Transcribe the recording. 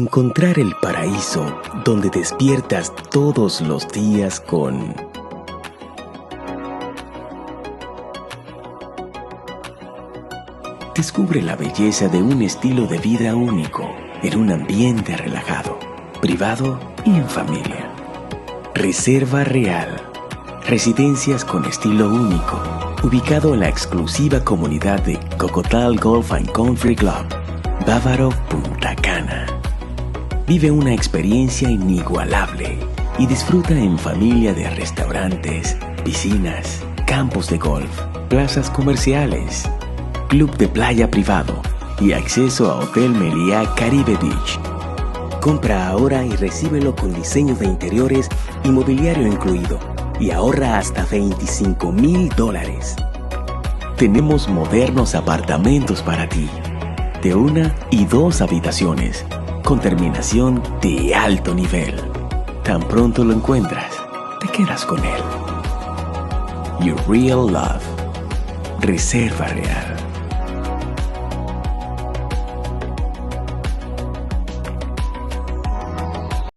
Encontrar el paraíso donde despiertas todos los días con... Descubre la belleza de un estilo de vida único en un ambiente relajado, privado y en familia. Reserva Real. Residencias con estilo único, ubicado en la exclusiva comunidad de Cocotal Golf and Country Club, Bávaro, Punta Cana. Vive una experiencia inigualable y disfruta en familia de restaurantes, piscinas, campos de golf, plazas comerciales, club de playa privado y acceso a Hotel Meliá Caribe Beach. Compra ahora y recíbelo con diseño de interiores y mobiliario incluido y ahorra hasta $25,000. Tenemos modernos apartamentos para ti, de 1 y 2 habitaciones, con terminación de alto nivel. Tan pronto lo encuentras, te quedas con él. Your Real Love. Reserva Real.